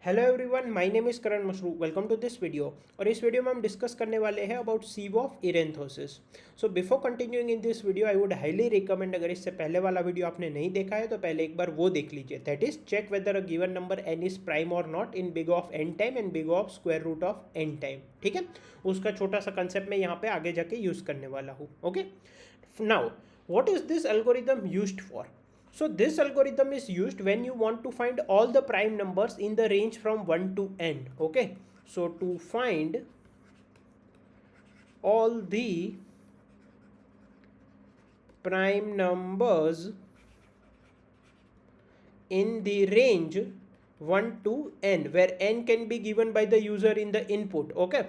Hello everyone, my name is Karan Mashru. Welcome to this video. और इस video में हम डिस्कस करने वाले हैं about sieve of Eratosthenes. So before continuing in this video I would highly recommend, अगर इससे पहले वाला वीडियो आपने नहीं देखा है तो पहले एक बार वो देख लीजिए। That is check whether a given number n is prime और not in big of n time and big of square root of n time. ठीक है, उसका छोटा सा कंसेप्ट मैं यहाँ पे आगे जाके यूज़ करने वाला हूँ। Okay, now what is this algorithm used for? So this algorithm is used when you want to find all the prime numbers in the range from 1 to n. Okay, so to find all the prime numbers in the range 1 to n, where n can be given by the user in the input. Okay,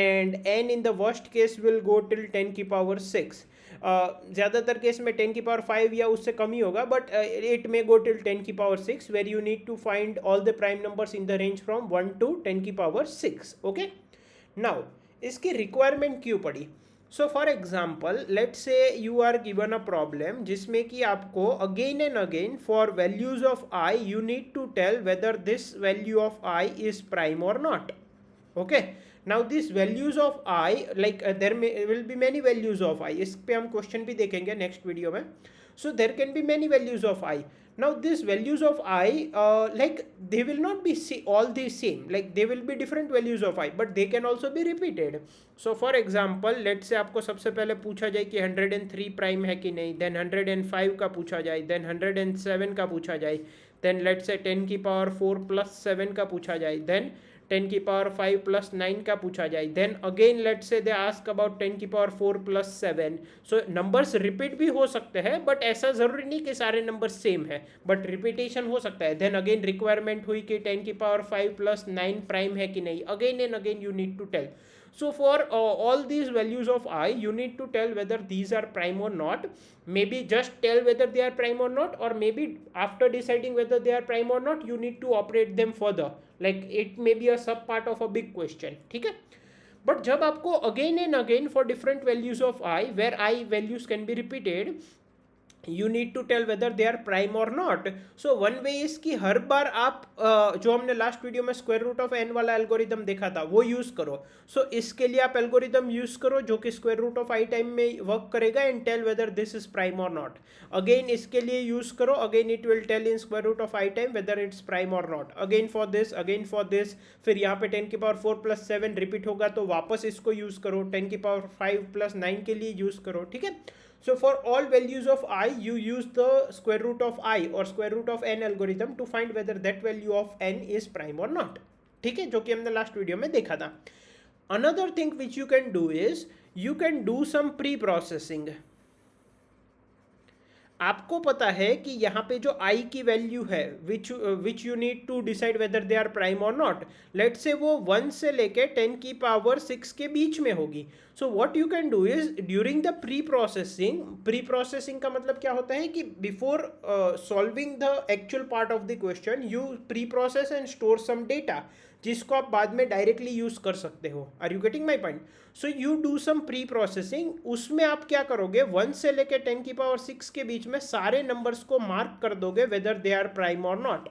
and n in the worst case will go till 10 की power 6. ज़्यादातर case में 10 की power 5 या उससे कम ही होगा, but it may go till 10 की power 6, where you need to find all the prime numbers in the range from 1 to 10 की पावर 6. ओके, नाउ इसकी रिक्वायरमेंट क्यों पड़ी? So for example, let say you are given a problem जिसमें कि आपको again and again for values of I you need to tell whether this value of I is prime और not. Okay, now these values of I, like there will be many values of I. इस पे हम question भी देखेंगे next video में. So there can be many values of I. Now these values of I, like they will not be all the same, like they will be different values of I, but they can also be repeated. So for example, let's say आपको सबसे पहले पूछा जाए कि 103 prime है कि नहीं, then 105 का पूछा जाए, then 107 का पूछा जाए, then let's say 10 की पावर 4 प्लस 7 का पूछा जाए, then 10 की पावर 5 प्लस 9 का पूछा जाए, देन अगेन लेट से दे आस्क अबाउट 10 की पावर 4 प्लस 7. सो नंबर्स रिपीट भी हो सकते हैं, बट ऐसा जरूरी नहीं कि सारे नंबर सेम है, बट रिपीटेशन हो सकता है. देन अगेन रिक्वायरमेंट हुई कि 10 की पावर 5 प्लस 9 प्राइम है कि नहीं. Again and again you need to tell. So for all these values of I, you need to tell whether these are prime or not. Maybe just tell whether they are prime or not, or maybe after deciding whether they are prime or not, you need to operate them further. Like it may be a sub part of a big question. ठीक है, but जब आपको again and again for different values of i, where i values can be repeated, you need to tell whether they are prime और not. So one way is कि हर बार आप जो हमने लास्ट वीडियो में स्क्वायर रूट ऑफ एन वाला algorithm देखा था वो यूज करो. सो इसके लिए आप एल्गोरिदम यूज करो जो कि square root of I time में वर्क करेगा and tell whether this is prime और नॉट. अगेन इसके लिए यूज करो, again it will tell in square root of I time whether it's prime और नॉट. अगेन फॉर दिस, फिर यहाँ पे 10 की पावर 4 प्लस 7 रिपीट होगा तो वापस इसको यूज करो, 10 की पावर 5 प्लस 9 के लिए यूज करो. ठीक है, so for all values of I, you use the square root of I or square root of n algorithm to find whether that value of n is prime or not. ठीक है, जो कि हमने last video में देखा था. Another thing which you can do is you can do some pre-processing. आपको पता है कि यहाँ पे जो i की वैल्यू है which you need to decide whether they are prime और नॉट, लेट से वो 1 से लेके 10 की पावर 6 के बीच में होगी. So what you can do is during the pre processing का मतलब क्या होता है कि before solving the actual part of the question you pre process and store some data जिसको आप बाद में डायरेक्टली यूज कर सकते हो. Are you getting my point? So you do some pre processing. उसमें आप क्या करोगे, 1 से लेके 10 की पावर 6 के बीच में सारे नंबर्स को मार्क कर दोगे वेदर दे आर प्राइम और नॉट.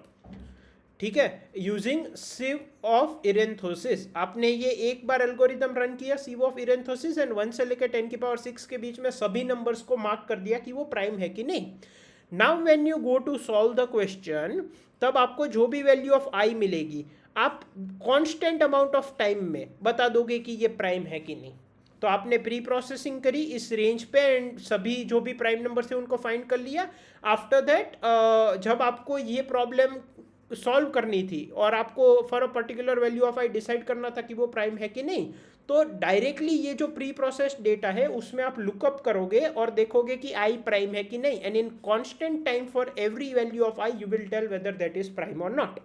ठीक है, यूजिंग सिव ऑफ इरेंथोसिस. आपने ये एक बार एल्गोरिदम रन किया सिव ऑफ इरेंथोसिस एंड 1 से लेके 10 की पावर 6 के बीच में सभी नंबर्स को मार्क कर दिया कि वो प्राइम है कि नहीं. Now when you go to solve the question, तब आपको जो भी वैल्यू ऑफ आई मिलेगी आप कांस्टेंट अमाउंट ऑफ टाइम में बता दोगे कि ये प्राइम है कि नहीं. तो आपने प्री प्रोसेसिंग करी इस रेंज पे एंड सभी जो भी प्राइम नंबर थे उनको फाइंड कर लिया. आफ्टर दैट जब आपको ये प्रॉब्लम सॉल्व करनी थी और आपको for a particular value of I decide करना था कि वो प्राइम है कि नहीं, तो डायरेक्टली ये जो प्री प्रोसेस डेटा है उसमें आप लुकअप करोगे और देखोगे कि आई प्राइम है कि नहीं, and in constant time for every value of I you will tell whether that is prime और नॉट.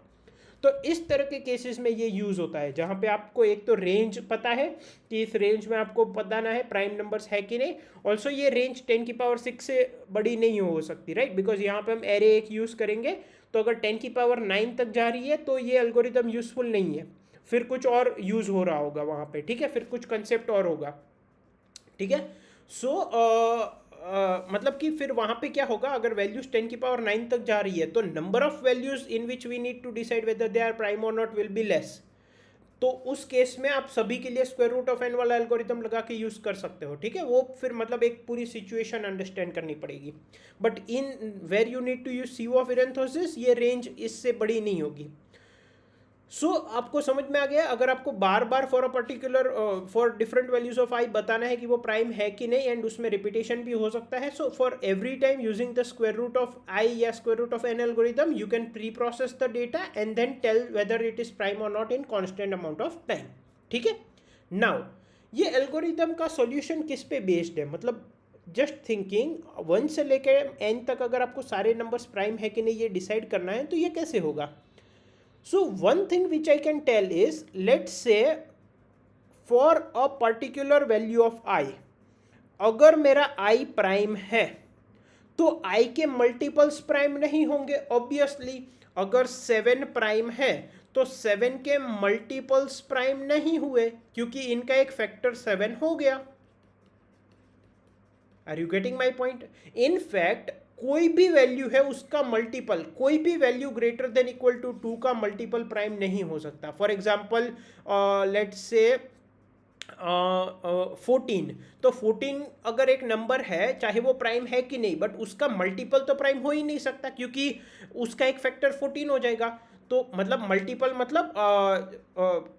तो इस तरह के केसेस में ये यूज़ होता है जहाँ पे आपको एक तो रेंज पता है कि इस रेंज में आपको बताना है प्राइम नंबर्स है कि नहीं. ऑल्सो ये रेंज 10 की पावर 6 से बड़ी नहीं हो सकती, राइट, बिकॉज यहाँ पे हम एरे एक यूज़ करेंगे. तो अगर 10 की पावर 9 तक जा रही है तो ये एल्गोरिदम यूजफुल नहीं है, फिर कुछ और यूज़ हो रहा होगा वहाँ पे. ठीक है, फिर कुछ कंसेप्ट और होगा. ठीक है, सो मतलब कि फिर वहाँ पे क्या होगा, अगर वैल्यूज 10⁹ तक जा रही है तो number of values in which we need to decide whether they are prime और नॉट विल बी लेस। तो उस केस में आप सभी के लिए स्क्वायर रूट ऑफ एन वाला एल्गोरिथम लगा के यूज कर सकते हो, ठीक है। वो फिर मतलब एक पूरी सिचुएशन अंडरस्टैंड करनी पड़ेगी। But in where you need to use sieve of Eratosthenes, ये रेंज इससे बड़ी नहीं होगी। सो आपको समझ में आ गया। अगर आपको बार बार for a particular for different values of i बताना है कि वो प्राइम है कि नहीं, एंड उसमें रिपीटेशन भी हो सकता है, so for every time using the square root of i या square root of n algorithm you can preprocess the data and then tell whether it is prime और not in constant amount of time, ठीक है। Now ये algorithm का solution किस पे based है, मतलब जस्ट थिंकिंग 1 से लेकर n तक अगर आपको सारे नंबर्स प्राइम है कि नहीं ये डिसाइड करना है तो ये कैसे होगा। So one thing which I can tell is, let's say for a particular value of I, अगर मेरा I प्राइम है तो I के मल्टीपल्स प्राइम नहीं होंगे ऑब्वियसली। अगर 7 प्राइम है तो 7 के मल्टीपल्स प्राइम नहीं हुए क्योंकि इनका एक फैक्टर 7 हो गया। Are you getting my point. In fact कोई भी वैल्यू है उसका मल्टीपल, कोई भी value greater than equal to 2 का मल्टीपल प्राइम नहीं हो सकता। फॉर एग्जाम्पल लेट्स से 14, तो 14 अगर एक नंबर है चाहे वो प्राइम है कि नहीं, बट उसका मल्टीपल तो प्राइम हो ही नहीं सकता क्योंकि उसका एक फैक्टर 14 हो जाएगा। तो मतलब मल्टीपल मतलब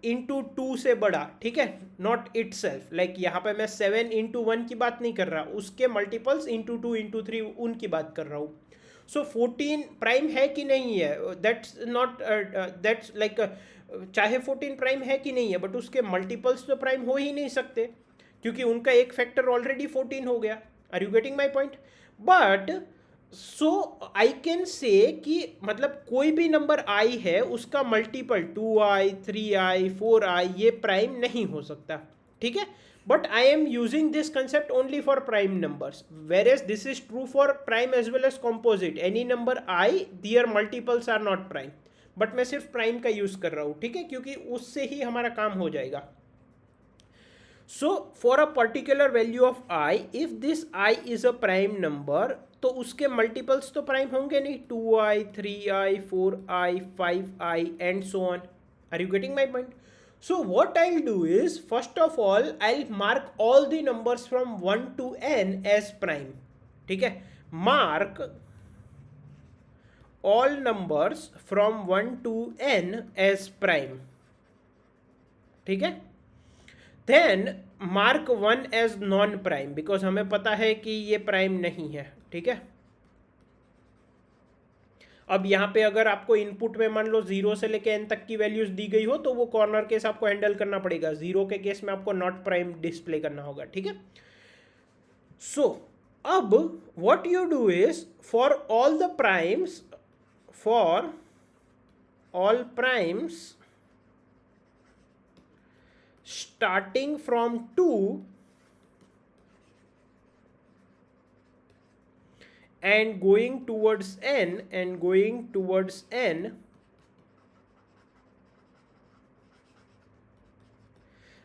इंटू 2 से बड़ा, ठीक है, नॉट इट सेल्फ। लाइक यहाँ पे मैं 7 इंटू 1 की बात नहीं कर रहा, उसके मल्टीपल्स इंटू 2 इंटू 3 उनकी बात कर रहा हूँ। सो 14 प्राइम है कि नहीं है, दैट्स नॉट दैट्स लाइक चाहे 14 प्राइम है कि नहीं है बट उसके मल्टीपल्स तो प्राइम हो ही नहीं सकते क्योंकि उनका एक फैक्टर ऑलरेडी 14 हो गया। Are you getting my point. But so I can say कि मतलब कोई भी नंबर आई है उसका मल्टीपल 2i 3i 4i ये प्राइम नहीं हो सकता, ठीक है। But I am using this concept only for prime numbers, whereas this is true for prime as well as composite. Any number I their multiples are not prime, but मैं सिर्फ prime का use कर रहा हूं, ठीक है, क्योंकि उससे ही हमारा काम हो जाएगा। So for a particular value of I, if this I is a prime number तो उसके मल्टीपल्स तो प्राइम होंगे नहीं, 2i 3i 4i 5i and so on. Are you getting my point. So what I'll do is, first of all I'll mark all the numbers from 1 to n as prime, ठीक है। mark all numbers from 1 to n as prime, ठीक है। then mark 1 as non prime because हमें पता है कि ये prime नहीं है, ठीक है। अब यहाँ पे अगर आपको इनपुट में मान लो 0 से लेके n तक की वैल्यूज दी गई हो तो वो कॉर्नर केस आपको हैंडल करना पड़ेगा। 0 के केस में आपको नॉट प्राइम डिस्प्ले करना होगा, ठीक है। सो अब what you do is, for all the primes, for all primes starting from 2 and going towards n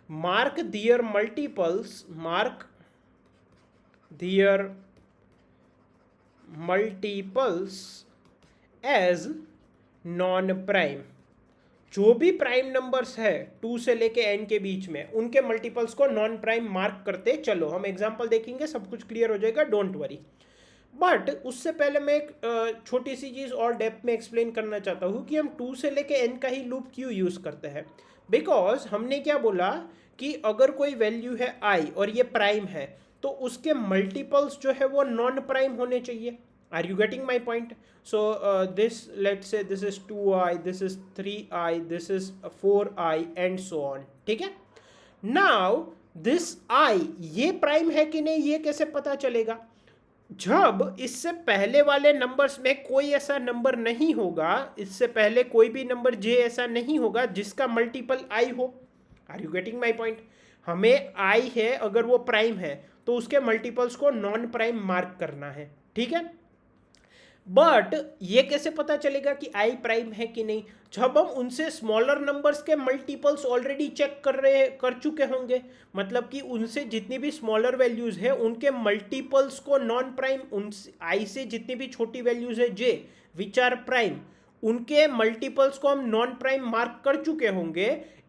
mark their multiples as non prime। जो भी प्राइम नंबर्स है 2 से लेके n के बीच में उनके मल्टीपल्स को नॉन प्राइम मार्क करते चलो। हम एग्जांपल देखेंगे, सब कुछ क्लियर हो जाएगा, डोंट वरी। बट उससे पहले मैं एक छोटी सी चीज़ और डेप्थ में एक्सप्लेन करना चाहता हूँ कि हम 2 से लेके n का ही लूप क्यों यूज़ करते हैं। बिकॉज हमने क्या बोला कि अगर कोई वैल्यू है i और ये प्राइम है तो उसके मल्टीपल्स जो है वो नॉन प्राइम होने चाहिए। Are you getting my point? So this, let's say this is 2i, this is 3i, this is 4i and so on, ठीक है। Now this i ये प्राइम है कि नहीं ये कैसे पता चलेगा, जब इससे पहले वाले नंबर्स में कोई ऐसा नंबर नहीं होगा, इससे पहले कोई भी नंबर j ऐसा नहीं होगा जिसका मल्टीपल i हो। Are you getting my point? हमें i है अगर वो प्राइम है तो उसके मल्टीपल्स को नॉन प्राइम मार्क करना है, ठीक है। बट ये कैसे पता चलेगा कि आई प्राइम है कि नहीं? जब हम उनसे स्मॉलर नंबर्स के मल्टीपल्स ऑलरेडी चेक कर चुके होंगे, मतलब कि उनसे जितनी भी स्मॉलर वैल्यूज है उनके मल्टीपल्स को नॉन प्राइम, उन आई से जितनी भी छोटी वैल्यूज है जे विच आर प्राइम, उनके मल्टीपल्स को हम नॉन प्राइम मार्क कर चुके होंगे।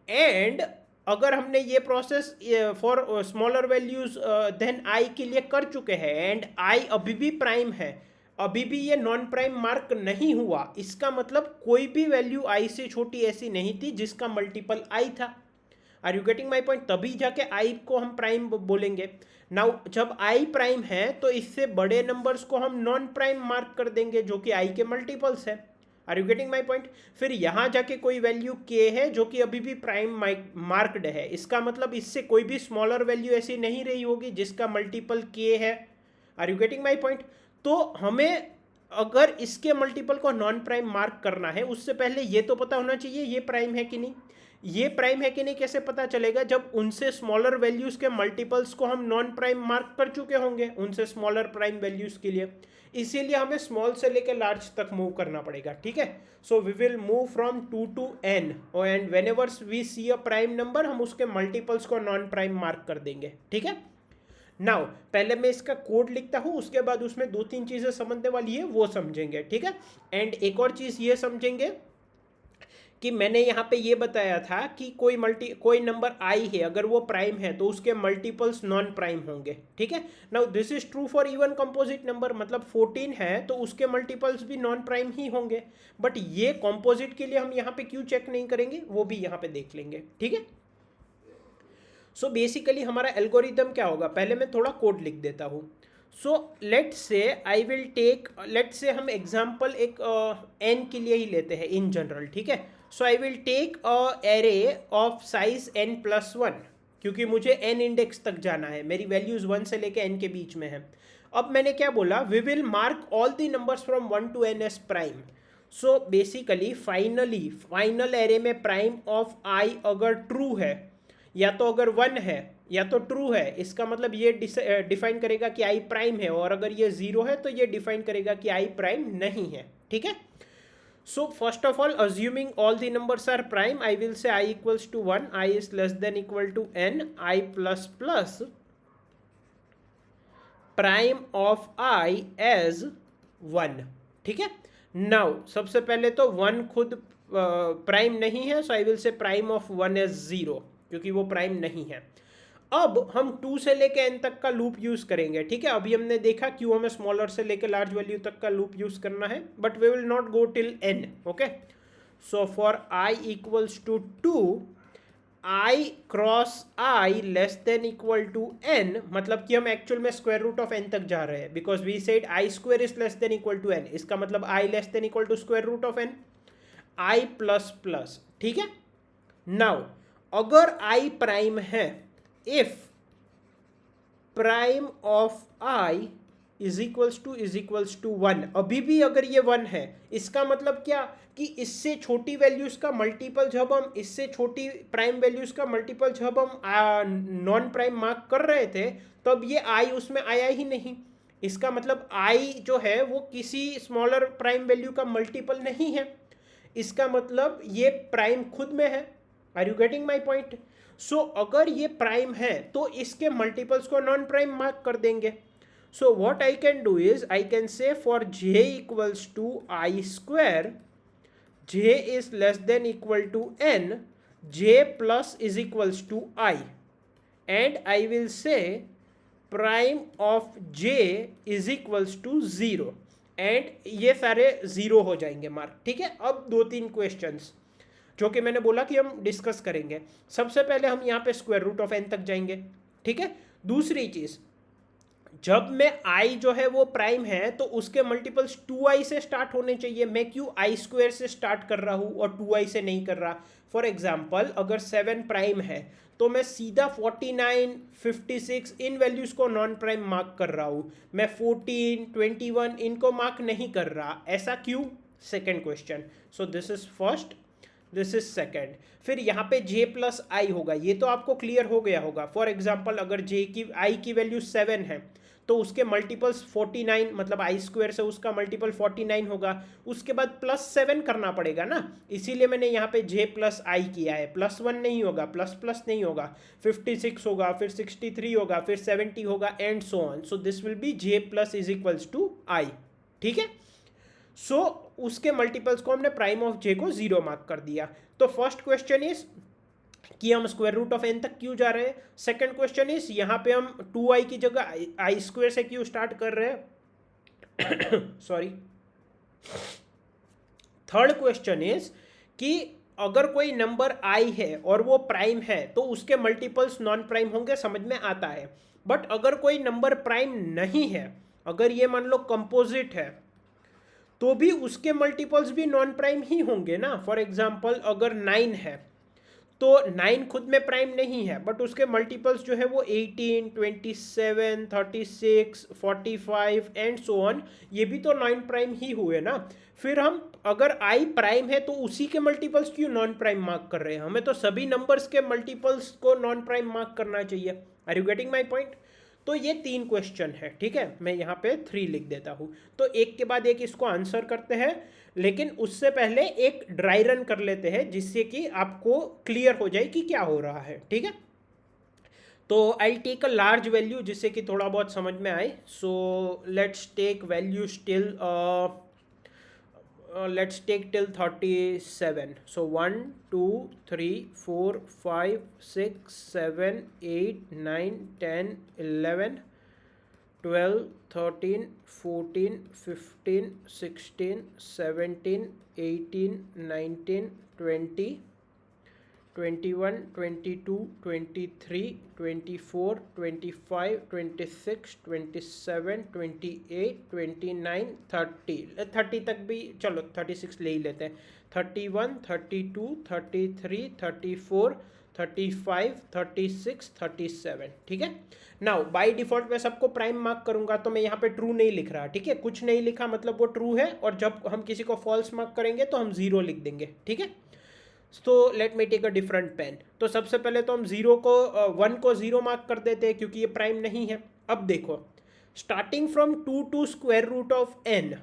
एंड अगर हमने ये process for smaller values then I के लिए कर चुके हैं एंड आई अभी भी प्राइम है, अभी भी ये नॉन प्राइम मार्क नहीं हुआ, इसका मतलब कोई भी वैल्यू आई से छोटी ऐसी नहीं थी जिसका मल्टीपल आई था। Are you getting my point? तभी जाके आई को हम प्राइम बोलेंगे। नाउ जब आई प्राइम है तो इससे बड़े नंबर्स को हम नॉन प्राइम मार्क कर देंगे जो कि आई के मल्टीपल्स है। Are you getting my point? फिर यहां जाके कोई वैल्यू के है जो कि अभी भी प्राइम मार्क्ड है, इसका मतलब इससे कोई भी स्मॉलर वैल्यू ऐसी नहीं रही होगी जिसका मल्टीपल के है। Are you getting my point? तो हमें अगर इसके मल्टीपल को नॉन प्राइम मार्क करना है उससे पहले ये तो पता होना चाहिए ये प्राइम है कि नहीं। ये प्राइम है कि नहीं कैसे पता चलेगा? जब उनसे स्मॉलर वैल्यूज के मल्टीपल्स को हम नॉन प्राइम मार्क कर चुके होंगे उनसे स्मॉलर प्राइम वैल्यूज के लिए, इसीलिए हमें स्मॉल से लेकर लार्ज तक मूव करना पड़ेगा। ठीक है, so we will move from 2 to n and whenever we see a prime number हम उसके मल्टीपल्स को नॉन प्राइम मार्क कर देंगे। ठीक है, नाउ पहले मैं इसका कोड लिखता हूं, उसके बाद उसमें 2-3 चीजें समझने वाली है वो समझेंगे। ठीक है, एंड एक और चीज ये समझेंगे कि मैंने यहाँ पे ये बताया था कि कोई नंबर आई है अगर वो प्राइम है तो उसके मल्टीपल्स नॉन प्राइम होंगे। ठीक है, now this is true for even composite number, मतलब 14 है तो उसके मल्टीपल्स भी नॉन प्राइम ही होंगे। बट ये कंपोजिट के लिए हम यहाँ पे क्यों चेक नहीं करेंगे वो भी यहाँ पे देख लेंगे। ठीक है, सो बेसिकली हमारा एल्गोरिदम क्या होगा, पहले मैं थोड़ा कोड लिख देता हूँ। So let's say I will take, let's say हम एग्जाम्पल एक एन के लिए ही लेते हैं इन जनरल। ठीक है, so I will take a array of size n+1 क्योंकि मुझे n इंडेक्स तक जाना है, मेरी वैल्यूज 1 से लेके n के बीच में है। अब मैंने क्या बोला, we will mark all the numbers from 1 to n as prime. So basically final array में प्राइम ऑफ आई अगर ट्रू है या तो अगर 1 है या तो ट्रू है, इसका मतलब ये डिफाइन करेगा कि आई प्राइम है, और अगर ये 0 है तो ये डिफाइन करेगा कि आई प्राइम नहीं है। ठीक है, so first of all assuming all the numbers are prime I will say I equals to 1, I is less than equal to n, I plus plus prime of I as 1। ठीक है, now सबसे पहले तो 1 खुद prime नहीं है, so I will say prime of 1 as 0 क्योंकि वो प्राइम नहीं है। अब हम 2 से लेके n तक का लूप यूज करेंगे। ठीक है, अभी हमने देखा क्यों हमें स्मॉलर से लेके लार्ज वैल्यू तक का लूप यूज करना है, but we will not go till n। Okay, so for i equals to 2, i cross i less than equal to n, मतलब कि हम एक्चुअल में स्क्वायर रूट ऑफ n तक जा रहे हैं because we said i square is less than equal to n, इसका मतलब i less than equal to square root of n, i plus plus. ठीक है, नाउ अगर i प्राइम है, if prime of i is equals to 1, अभी भी अगर ये 1 है, इसका मतलब क्या कि इससे छोटी वैल्यूज का मल्टीपल जब हम इससे छोटी प्राइम वैल्यूज का मल्टीपल जब हम नॉन प्राइम मार्क कर रहे थे तब ये i उसमें आया ही नहीं, इसका मतलब i जो है वो किसी स्मॉलर प्राइम वैल्यू का मल्टीपल नहीं है, इसका मतलब ये प्राइम खुद में है। Are you getting my point? So अगर ये प्राइम है तो इसके मल्टीपल्स को नॉन प्राइम मार्क कर देंगे। So what I can do is I can say for j equals to I square, j is less than equal to n, j plus is equals to i, and I will say prime of j is equals to 0, एंड ये सारे 0 हो जाएंगे mark. ठीक है, अब 2-3 questions जो कि मैंने बोला कि हम डिस्कस करेंगे। सबसे पहले हम यहाँ पे स्क्वायर रूट ऑफ n तक जाएंगे। ठीक है, दूसरी चीज, जब मैं i जो है वो प्राइम है तो उसके मल्टीपल्स 2i से स्टार्ट होने चाहिए, मैं क्यों i स्क्वायर से स्टार्ट कर रहा हूँ और 2i से नहीं कर रहा। फॉर एग्जाम्पल अगर 7 प्राइम है तो मैं सीधा 49, 56 इन वैल्यूज को नॉन प्राइम मार्क कर रहा हूँ, मैं 14, 21 इनको मार्क नहीं कर रहा। ऐसा क्यों? Second question. So this is first, this is second. फिर यहाँ पे j प्लस आई होगा, ये तो आपको क्लियर हो गया होगा। फॉर एग्जाम्पल अगर j की i की वैल्यू 7 है तो उसके मल्टीपल्स 49, मतलब आई स्क्वायर से उसका मल्टीपल 49 होगा। उसके बाद +7 करना पड़ेगा ना, इसीलिए मैंने यहाँ पे j प्लस आई किया है। +1 नहीं होगा, प्लस प्लस नहीं होगा, 56 होगा, फिर 63 होगा, फिर 70 होगा, and so on. So this will be j plus is equals to i. ठीक है, सो उसके मल्टीपल्स को हमने प्राइम ऑफ j को 0 मार्क कर दिया। तो फर्स्ट क्वेश्चन इज कि हम स्क्वायर रूट ऑफ n तक क्यों जा रहे हैं। सेकंड क्वेश्चन इज यहाँ पे हम 2i की जगह आई स्क्वायर से क्यों स्टार्ट कर रहे हैं सॉरी। थर्ड क्वेश्चन इज कि अगर कोई नंबर i है और वो प्राइम है तो उसके मल्टीपल्स नॉन प्राइम होंगे, समझ में आता है। बट अगर कोई नंबर प्राइम नहीं है, अगर ये मान लो कंपोजिट है, तो भी उसके मल्टीपल्स भी नॉन प्राइम ही होंगे ना। फॉर एग्जाम्पल अगर 9 है तो 9 खुद में प्राइम नहीं है, बट उसके मल्टीपल्स जो है वो 18, 27, 36, 45 एंड सो ऑन, ये भी तो नॉन प्राइम ही हुए ना। फिर हम अगर i प्राइम है तो उसी के मल्टीपल्स क्यों नॉन प्राइम मार्क कर रहे हैं, हमें तो सभी नंबर्स के मल्टीपल्स को नॉन प्राइम मार्क करना चाहिए। Are you getting my point. तो ये 3 क्वेश्चन है, ठीक है, मैं यहाँ पे 3 लिख देता हूँ। तो एक के बाद एक इसको आंसर करते हैं, लेकिन उससे पहले एक ड्राई रन कर लेते हैं जिससे कि आपको क्लियर हो जाए कि क्या हो रहा है। ठीक है, तो I take a large value जिससे कि थोड़ा बहुत समझ में आए। So let's take value still let's take till 37. So 1 2 3 4 5 6 7 8 9 10 11 12 13 14 15 16 17 18 19 20 21 22 23 24 25 26 27 28 29 30 तक भी, चलो 36 ले ही लेते हैं। 31 32 33 34 35 36 37। ठीक है, नाउ बाय डिफॉल्ट मैं सबको प्राइम मार्क करूंगा, तो मैं यहाँ पे ट्रू नहीं लिख रहा। ठीक है, कुछ नहीं लिखा मतलब वो ट्रू है, और जब हम किसी को फॉल्स मार्क करेंगे तो हम 0 लिख देंगे। ठीक है, तो let me take a different pen. तो सबसे पहले तो हम 1 को 0 मार्क कर देते हैं क्योंकि ये प्राइम नहीं है। अब देखो, starting from 2 to square root of n,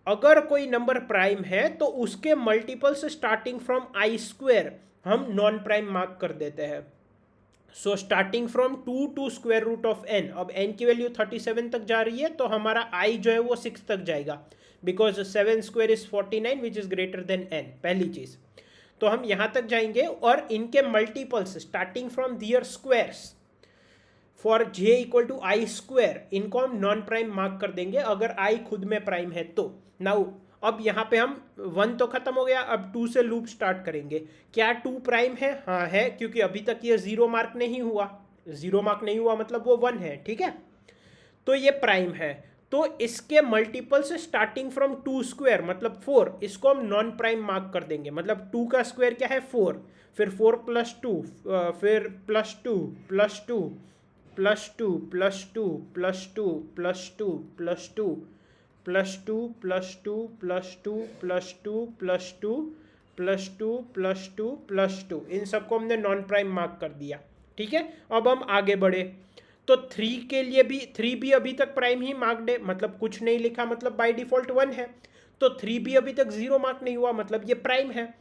अगर कोई नंबर प्राइम है तो उसके multiples starting from I square हम नॉन प्राइम मार्क कर देते हैं। So starting from 2 to square root of n, अब n की वैल्यू 37 तक जा रही है तो हमारा i जो है वो 6 तक जाएगा, because 7 square is 49 which is greater than n, पहली चीज। तो हम यहां तक जाएंगे और इनके multiples starting from their squares for j equal to I square, इनको हम नॉन प्राइम मार्क कर देंगे अगर i खुद में प्राइम है तो। नाउ अब यहाँ पे हम 1 तो खत्म हो गया, अब 2 से लूप स्टार्ट करेंगे। क्या 2 प्राइम है? हाँ है, क्योंकि अभी तक ये 0 मार्क नहीं हुआ। 0 मार्क नहीं हुआ मतलब वो 1 है। ठीक है, तो ये प्राइम है, तो इसके मल्टीपल्स स्टार्टिंग फ्रॉम 2 स्क्वायर मतलब 4, इसको हम नॉन प्राइम मार्क कर देंगे। मतलब 2 का स्क्वायर क्या है? 4, फिर 4 प्लस 2, फिर plus 2 plus 2 plus 2 plus 2 plus 2 plus 2 plus 2 plus 2 plus 2 plus 2 plus 2 plus 2 plus 2 plus 2 plus 2, इन सबको हमने नॉन प्राइम मार्क कर दिया। ठीक है, अब हम आगे बढ़े तो 3 के लिए भी 3 भी अभी तक प्राइम ही मार्क्ड है, मतलब कुछ नहीं लिखा, मतलब बाय डिफॉल्ट 1 है। तो 3 भी अभी तक 0 मार्क नहीं हुआ, मतलब ये प्राइम है।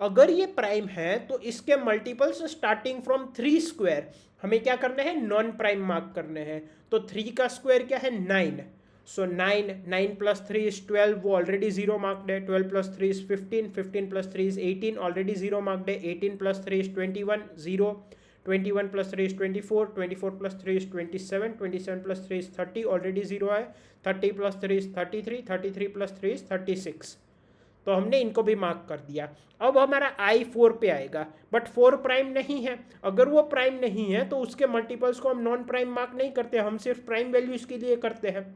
अगर ये प्राइम है तो इसके मल्टीपल्स स्टार्टिंग फ्रॉम 3 स्क्वायर हमें क्या करने हैं? नॉन प्राइम मार्क करने हैं। तो 3 का स्क्वायर क्या है? 9। सो 9 प्लस 3 इज 12, वो ऑलरेडी 0 मार्क्ड है। 12 plus 3 is 15, 15 plus 3 is 18, already 0 marked है। 18 plus 3 is 21, 0। 21 plus 3 is 24, 24 plus 3 is 27, 27 plus 3 is 30, already 0 है। 30 plus 3 is 33, 33 plus 3 is 36। तो हमने इनको भी मार्क कर दिया। अब हमारा i 4 पे आएगा, बट 4 प्राइम नहीं है। अगर वो प्राइम नहीं है तो उसके मल्टीपल्स को हम नॉन प्राइम मार्क नहीं करते, हम सिर्फ प्राइम वैल्यूज के लिए करते हैं।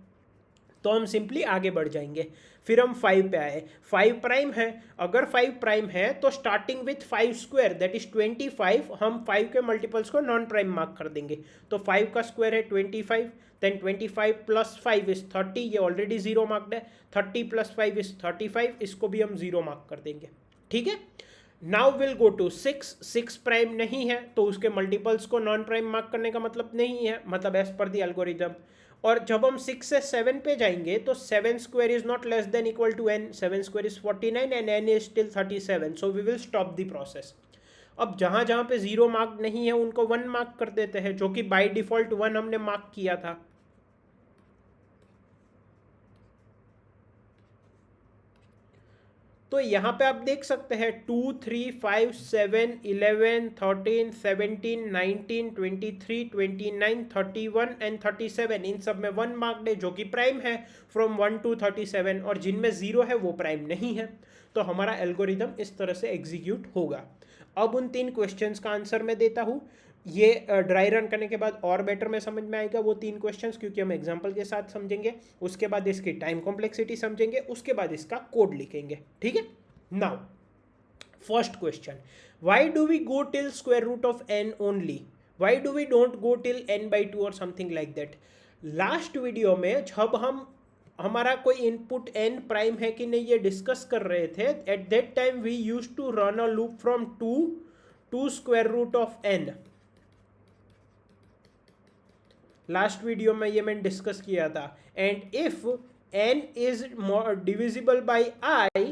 तो हम सिंपली आगे बढ़ जाएंगे। फिर हम 5 पे आए, 5 प्राइम है। अगर 5 प्राइम है तो starting with 5 square that is 25, हम 5 के मल्टीपल्स को नॉन प्राइम मार्क कर देंगे। तो 5 का स्क्वायर है 25, देन 25 प्लस 5 इज 30, ये ऑलरेडी 0 मार्क्ड है। 30 प्लस 5 इज 35, इसको भी हम 0 मार्क कर देंगे। ठीक है, now will go to 6। 6 prime नहीं है तो उसके मल्टीपल्स को नॉन प्राइम मार्क करने का मतलब नहीं है, मतलब एज पर द एल्गोरिदम। और जब हम 6 से 7 पे जाएंगे तो 7 square is not less than equal to n, 7 square is 49 and n is still 37, so we will stop the process. अब जहां जहां पे 0 मार्क नहीं है उनको 1 मार्क कर देते हैं, जो कि बाय डिफॉल्ट 1 हमने मार्क किया था। तो यहाँ पे आप देख सकते हैं 2, 3, 5, 7, 11, 13, 17, 19, 23, 29, 31 एंड 37, इन सब में 1 मार्क्ड है जो कि प्राइम है फ्रॉम 1 to 37, और जिनमें 0 है वो प्राइम नहीं है। तो हमारा एल्गोरिदम इस तरह से एग्जीक्यूट होगा। अब उन 3 क्वेश्चंस का आंसर मैं देता हूँ। ये ड्राई रन करने के बाद और बेटर में समझ में आएगा वो 3 क्वेश्चंस, क्योंकि हम एग्जांपल के साथ समझेंगे, उसके बाद इसकी टाइम कॉम्प्लेक्सिटी समझेंगे, उसके बाद इसका कोड लिखेंगे। ठीक है, now first question, why do we go till square root of n only, why do we don't go till n/2 or something like that. Last video में जब हम हमारा कोई इनपुट n प्राइम है कि नहीं ये डिस्कस कर रहे थे, at that time we use to run a loop from 2 to square root of n। Last video में ये मैंने डिस्कस किया था। And if n is divisible by i,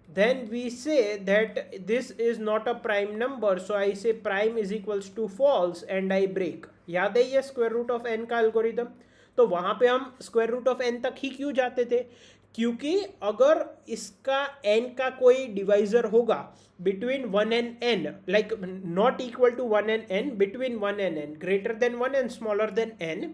then we say that this is not a prime number, so I say prime is equals to false and I break। याद है ये square root of n का algorithm. तो वहां पे हम square root of n तक ही क्यों जाते थे, क्योंकि अगर इसका n का कोई डिवाइजर होगा between 1 and n, like not equal to 1 and n, between 1 and n, greater than 1 and smaller than n,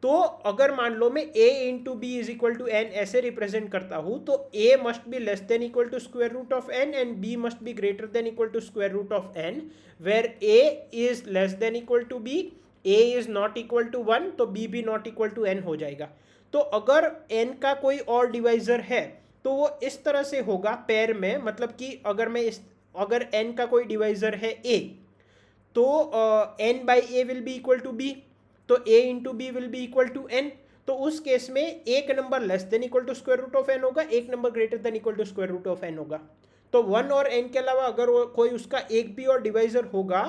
तो अगर मान लो मैं a into B is equal to N ऐसे रिप्रेजेंट करता हूं, तो a must be less than equal to square root of n and b must be greater than equal to square root of n, where a is less than equal to b, a is not equal to 1, तो b भी not equal to n हो जाएगा। तो अगर n का कोई और divisor है तो वो इस तरह से होगा पेयर में, मतलब कि अगर n का कोई डिवाइजर है a, तो n by a will be equal to b, तो a into B will be equal to n। तो उस केस में एक number less than equal to square root of n होगा, एक number greater than equal to square root of n होगा। तो 1 और n के अलावा अगर कोई उसका एक भी और डिवाइजर होगा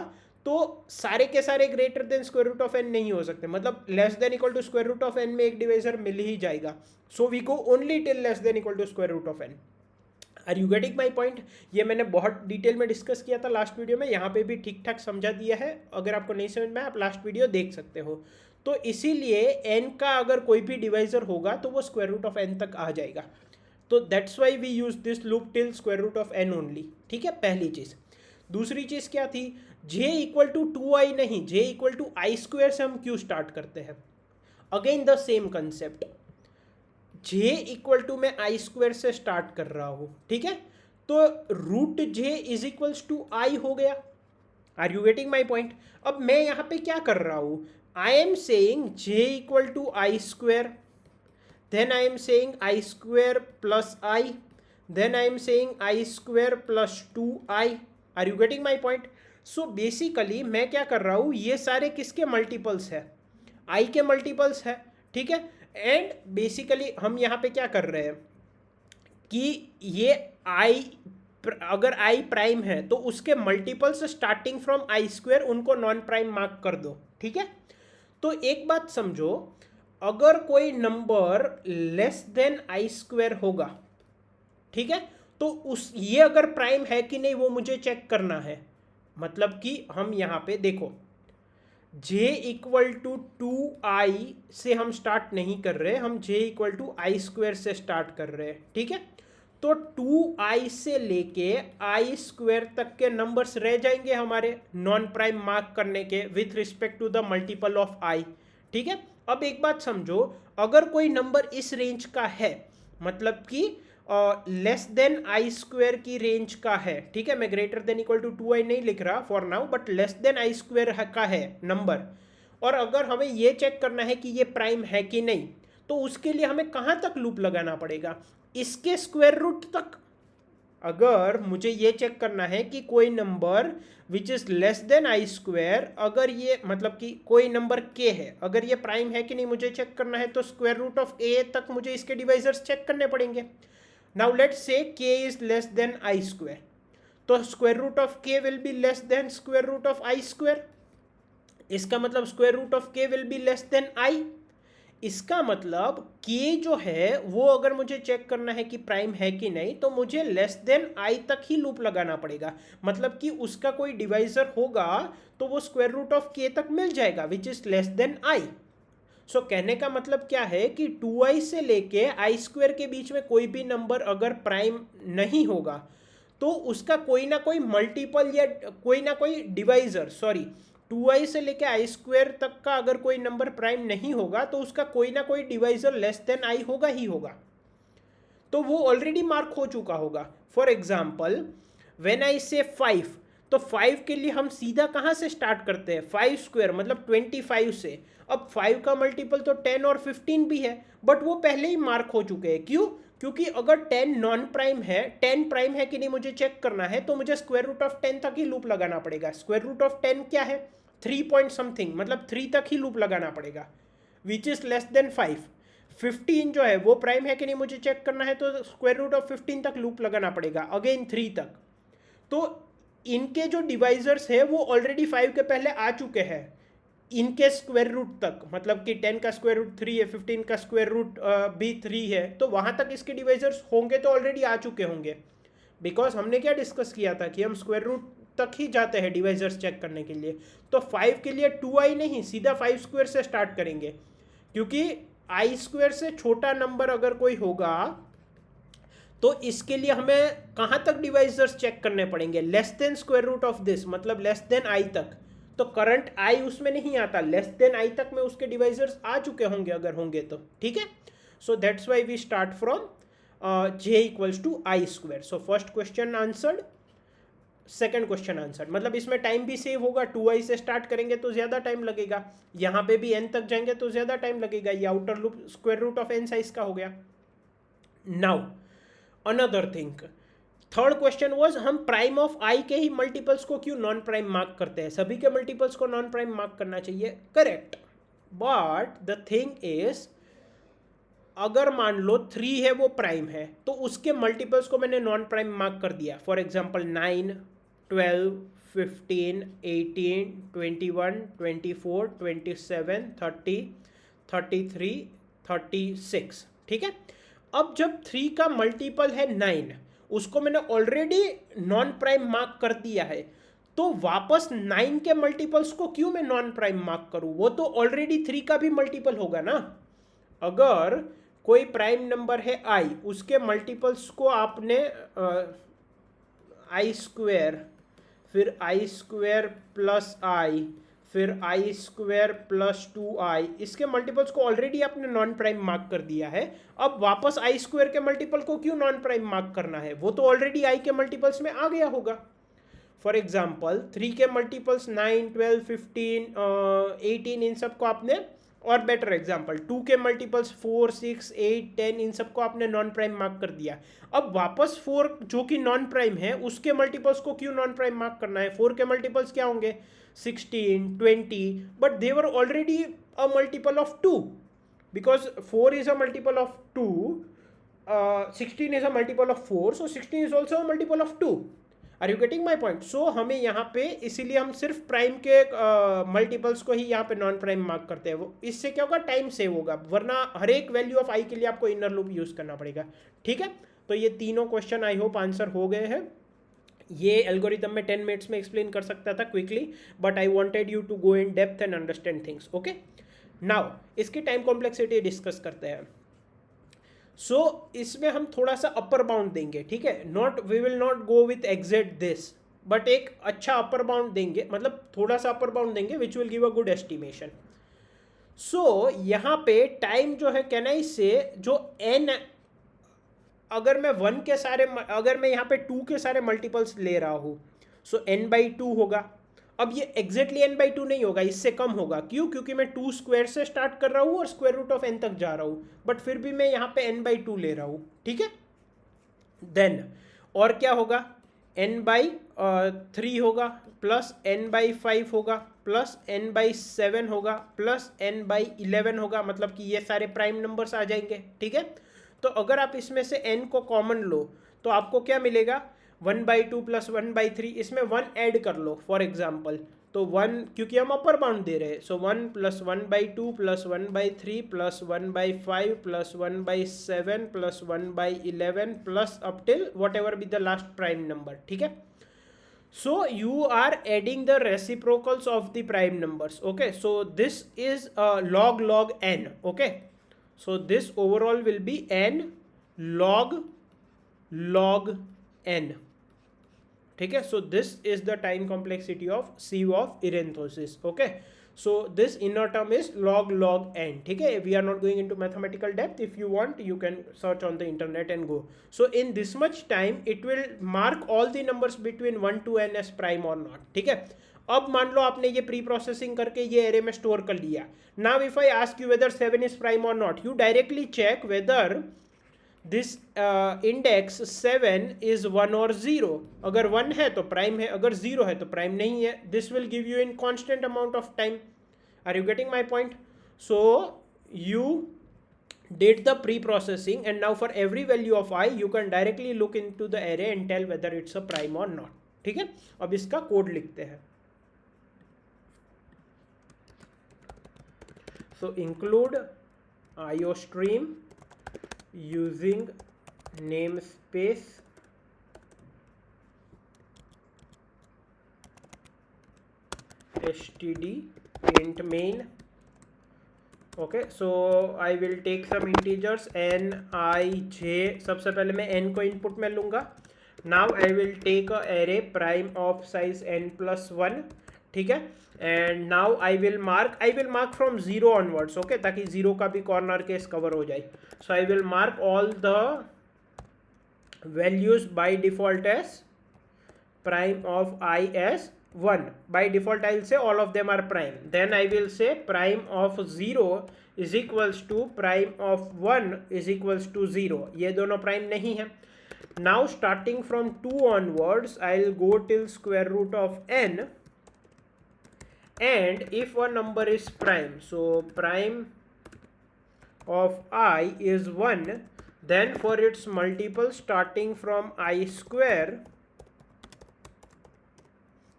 तो सारे के सारे greater than square root of n नहीं हो सकते, मतलब less than equal to square root of n में एक डिवाइजर मिल ही जाएगा। So we go only till less than equal to square root of n। Are you getting my point? ये मैंने बहुत डिटेल में डिस्कस किया था लास्ट वीडियो में, यहाँ पे भी ठीक ठाक समझा दिया है। अगर आपको नहीं समझ में आप लास्ट वीडियो देख सकते हो। तो इसीलिए n का अगर कोई भी डिवाइजर होगा तो वो स्क्वायर रूट ऑफ n तक आ जाएगा। तो that's why we use this loop till square root of n only. ठीक है, पहली चीज। दूसरी चीज क्या थी, j इक्वल टू 2i नहीं, j equal to I square से हम क्यों स्टार्ट करते हैं? Again the same concept, j equal to मैं आई स्क्वायर से स्टार्ट कर रहा हूं। ठीक है, तो root j is equals to i हो गया। Are you getting my point? अब मैं यहाँ पे क्या कर रहा हूं, I am saying j equal to I square, then I am saying I square plus I, then I am saying I square plus 2I। Are you getting my point? So basically मैं क्या कर रहा हूँ, ये सारे किसके multiples है? I के मल्टीपल्स है। ठीक है, एंड बेसिकली हम यहाँ पे क्या कर रहे हैं कि ये I अगर I प्राइम है तो उसके multiples starting from I square उनको नॉन प्राइम मार्क कर दो। ठीक है, तो एक बात समझो, अगर कोई number less than i square होगा, ठीक है, तो ये अगर प्राइम है कि नहीं वो मुझे चेक करना है। मतलब कि हम यहां पे देखो j इक्वल टू 2i से हम स्टार्ट नहीं कर रहे, हम j equal to I square से स्टार्ट कर रहे हैं। ठीक है, तो 2i से लेके आई स्क्वायर तक के नंबर्स रह जाएंगे हमारे नॉन प्राइम मार्क करने के with respect to the multiple of i। ठीक है, अब एक बात समझो, अगर कोई नंबर इस रेंज का है, मतलब कि लेस देन आई स्क्वायर की रेंज का है। ठीक है, मैं greater than equal to 2i नहीं लिख रहा for now, but less than i square का है नंबर, और अगर हमें ये चेक करना है कि ये प्राइम है कि नहीं, तो उसके लिए हमें कहाँ तक लूप लगाना पड़ेगा? इसके स्क्वायर रूट तक। अगर मुझे ये चेक करना है कि कोई number which is less than i square, अगर ये मतलब कि कोई नंबर k है, अगर ये प्राइम है कि नहीं मुझे चेक करना है, तो स्क्वायर रूट ऑफ a तक मुझे इसके डिवाइजर्स चेक करने पड़ेंगे। Now let's say k is less than i square, तो square root of k will be less than square root of i square. इसका मतलब square root of k will be less than i, इसका मतलब k जो है वो अगर मुझे चेक करना है कि प्राइम है कि नहीं, तो मुझे लेस देन i तक ही लूप लगाना पड़ेगा। मतलब कि उसका कोई डिवाइजर होगा तो वो स्क्वायर रूट ऑफ k तक मिल जाएगा विच इज लेस देन i। सो कहने का मतलब क्या है कि 2i से लेके i स्क्वायर के बीच में कोई भी नंबर अगर प्राइम नहीं होगा तो उसका कोई ना कोई मल्टीपल या कोई ना कोई डिवाइजर, सॉरी 2i से लेके i स्क्वायर तक का अगर कोई नंबर प्राइम नहीं होगा तो उसका कोई ना कोई डिवाइजर लेस देन i होगा ही होगा, तो वो ऑलरेडी मार्क हो चुका होगा। फॉर एग्जाम्पल व्हेन आई से 5, तो 5 के लिए हम सीधा कहाँ से स्टार्ट करते हैं, 5 स्क्वायर मतलब 25 से। अब 5 का मल्टीपल तो 10 और 15 भी है, बट वो पहले ही मार्क हो चुके हैं। क्यों? क्योंकि अगर 10 नॉन प्राइम है, 10 प्राइम है कि नहीं मुझे चेक करना है, तो मुझे स्क्वायर रूट ऑफ 10 तक ही लूप लगाना पड़ेगा। स्क्वायर रूट ऑफ 10 क्या है, 3 पॉइंट समथिंग, मतलब 3 तक ही लूप लगाना पड़ेगा विच इज लेस देन 5। 15 जो है वो प्राइम है कि नहीं मुझे चेक करना है, तो स्क्वायर रूट ऑफ 15 तक लूप लगाना पड़ेगा, अगेन 3 तक। तो इनके जो डिवाइजर्स है वो ऑलरेडी 5 के पहले आ चुके हैं इनके स्क्वायर रूट तक, मतलब कि 10 का स्क्वायर रूट 3 है, 15 का स्क्वायर रूट भी 3 है, तो वहाँ तक इसके डिवाइजर्स होंगे तो ऑलरेडी आ चुके होंगे। बिकॉज हमने क्या डिस्कस किया था कि हम स्क्वायर रूट तक ही जाते हैं डिवाइजर्स चेक करने के लिए। तो 5 के लिए 2i नहीं, सीधा 5 स्क्वायर से स्टार्ट करेंगे, क्योंकि i स्क्वायर से छोटा नंबर अगर कोई होगा तो इसके लिए हमें कहाँ तक डिवाइजर्स चेक करने पड़ेंगे, less than square root of this, मतलब लेस देन i तक। तो करंट i उसमें नहीं आता, लेस देन i तक में उसके डिवाइजर्स आ चुके होंगे अगर होंगे तो, ठीक है। So that's why we start from j equals to I square. So first question answered, second question answer, मतलब इसमें टाइम भी सेव होगा, 2i से स्टार्ट करेंगे तो ज़्यादा टाइम लगेगा, यहाँ पे भी n तक जाएंगे तो ज़्यादा टाइम लगेगा। ये outer loop square root of n size का हो गया। Now another thing, third question was हम प्राइम ऑफ i के ही मल्टीपल्स को क्यों नॉन प्राइम मार्क करते हैं, सभी के मल्टीपल्स को नॉन प्राइम मार्क करना चाहिए, correct. But the thing is अगर मान लो 3 है वो प्राइम है तो उसके मल्टीपल्स को मैंने नॉन प्राइम मार्क कर दिया। फॉर एग्जांपल 9, 12, 15, 18, 21, 24, 27, 30, 33, 36, ठीक है। अब जब 3 का मल्टीपल है 9, उसको मैंने ऑलरेडी नॉन प्राइम मार्क कर दिया है, तो वापस 9 के मल्टीपल्स को क्यों मैं नॉन प्राइम मार्क करूं, वो तो ऑलरेडी 3 का भी मल्टीपल होगा ना। अगर कोई प्राइम नंबर है i, उसके मल्टीपल्स को आपने आई स्क्वायर, फिर आई स्क्वायर प्लस आई, फिर आई स्क्वायर प्लस 2i, इसके मल्टीपल्स को ऑलरेडी आपने नॉन प्राइम मार्क कर दिया है। अब वापस आई स्क्वायर के मल्टीपल को क्यों नॉन प्राइम मार्क करना है, वो तो ऑलरेडी i के मल्टीपल्स में आ गया होगा। फॉर एग्जाम्पल 3 के मल्टीपल्स 9, 12, 15, 18, इन सबको आपने, और बेटर एग्जाम्पल 2 के मल्टीपल्स 4, 6, 8, 10, इन सबको आपने नॉन प्राइम मार्क कर दिया। अब वापस 4 जो कि नॉन प्राइम है उसके मल्टीपल्स को क्यों नॉन प्राइम मार्क करना है, 4 के मल्टीपल्स क्या होंगे, 16, 20, but they were already a multiple of 2, because 4 is a multiple of 2, 16 is a multiple of 4, so 16 is also a multiple of 2। Are you getting my point? So हमें यहाँ पे इसीलिए हम सिर्फ प्राइम के मल्टीपल्स को ही यहाँ पे नॉन प्राइम मार्क करते हैं। वो इससे क्या होगा, टाइम सेव होगा, वरना हर एक वैल्यू ऑफ आई के लिए आपको इनर लूप यूज करना पड़ेगा, ठीक है। तो ये तीनों क्वेश्चन आई होप आंसर हो गए हैं। ये एल्गोरिथम में 10 मिनट्स में एक्सप्लेन कर सकता था quickly, but I wanted you to go in depth and understand things, okay. Now इसकी टाइम कॉम्प्लेक्सिटी डिस्कस करते हैं। सो इसमें हम थोड़ा सा अपर बाउंड देंगे, ठीक है, not we will not go with exact this, but एक अच्छा अपर बाउंड देंगे, मतलब थोड़ा सा अपर बाउंड देंगे which will give a good estimation. So यहाँ पे टाइम जो है, कैन आई से जो n, अगर मैं 1 के सारे, अगर मैं यहाँ पे 2 के सारे मल्टीपल्स ले रहा हूँ, सो n/2 होगा। अब ये एग्जैक्टली n/2 नहीं होगा, इससे कम होगा। क्यों? क्योंकि मैं 2 स्क्वायर से स्टार्ट कर रहा हूँ और स्क्वायर रूट ऑफ n तक जा रहा हूँ, बट फिर भी मैं यहाँ पे n/2 ले रहा हूँ, ठीक है। देन और क्या होगा, n/3 होगा, प्लस n/5 होगा, प्लस n/7 होगा, प्लस n/11 होगा, मतलब कि ये सारे प्राइम नंबर्स आ जाएंगे, ठीक है। तो अगर आप इसमें से n को कॉमन लो तो आपको क्या मिलेगा, 1/2 प्लस 1/3, इसमें 1 ऐड कर लो, फॉर एग्जाम्पल तो 1 क्योंकि हम अपर बाउंड दे रहे हैं, सो 1 plus 1/2 plus 1/3 plus 1/5 plus 1/7 plus 1/11 plus up till what ever be the last prime number. ठीक है. So you are adding the reciprocals of the prime numbers. Okay, so this is log n. Okay, so this overall will be n log n. ठीक है. So this is the time complexity of sieve of Erythrosis. Okay, so this inner term is log n. ठीक है. We are not going into mathematical depth. If you want, you can search on the internet and go. So in this much time it will mark all the numbers between 1 to n as prime or not. ठीक है. अब मान लो आपने ये pre processing करके ये array में store कर लिया. Now if I ask you whether 7 is prime और not, you directly check whether this index 7 is 1 और 0. अगर 1 है तो प्राइम है, अगर 0 है तो प्राइम नहीं है. This will give you in constant amount of time. Are you getting my point? So you did the pre-processing and now for every value of I you can directly look into the array and tell whether it's a prime or not. ठीक है. अब इसका code लिखते हैं. So include IOStream using namespace std int main. Okay, so I will take some integers n i j. सबसे पहले मैं n को इनपुट में लूँगा. Now I will take a array prime of size n plus 1. ठीक है. And now I will mark from 0 onwards. Okay, ताकि 0 का भी कॉर्नर केस कवर हो जाए. So I will mark all the values by default as prime of I as 1. By default I will say all of them are prime. Then I will say prime of 0 is equals to prime of 1 is equals to 0. ये दोनों prime नहीं है. Now starting from 2 onwards I will go till square root of n, and if a number is prime, so prime of I is 1, then for its multiple starting from I square,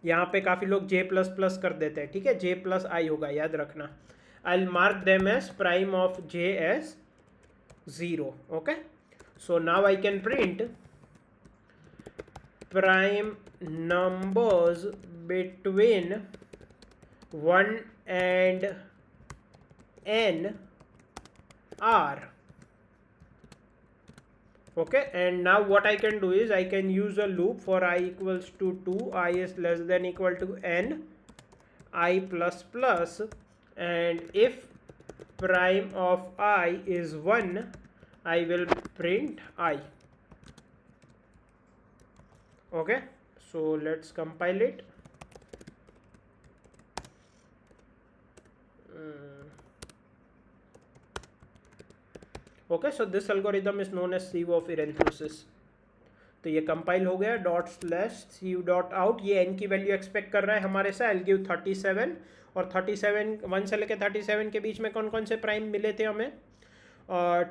यहाँ पे काफ़ी लोग j plus plus कर देते हैं. ठीक है, j plus आई होगा, याद रखना. I will mark them as prime of j as 0. Okay, so now I can print prime numbers between 1 and n are. Okay, and now what I can do is I can use a loop for I equals to 2, I is less than equal to n, I plus plus, and if prime of I is 1, I will print I. Okay, so let's compile it. Okay, so this algorithm is known as sieve of Erythrosis. तो ये compile हो गया. ./sieve.out. ये n की value expect कर रहा है हमारे से. आई गिव 37, और 37 1 से लेकर 37 के बीच में कौन कौन से प्राइम मिले थे हमें?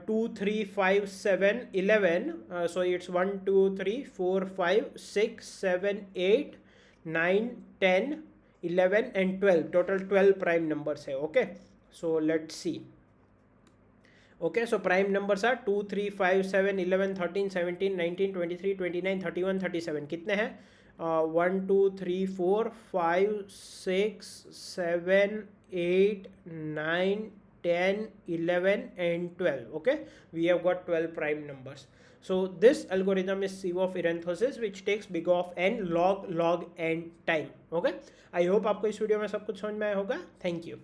2 3 5 7 11. So it's 1 2 3 4 5 6 7 8 9 10 11 and 12. Total 12 prime numbers है. Okay, so let's see. Okay, so prime numbers are 2 3 5 7 11 13 17 19 23 29 31 37. कितने हैं? 1 2 3 4 5 6 7 8 9 10 11 and 12. Okay, we have got 12 prime numbers. So this algorithm is sieve of Erythrosis, which takes big of n log n time. Okay, I hope आपको इस video में सब कुछ समझ में आया होगा. Thank you.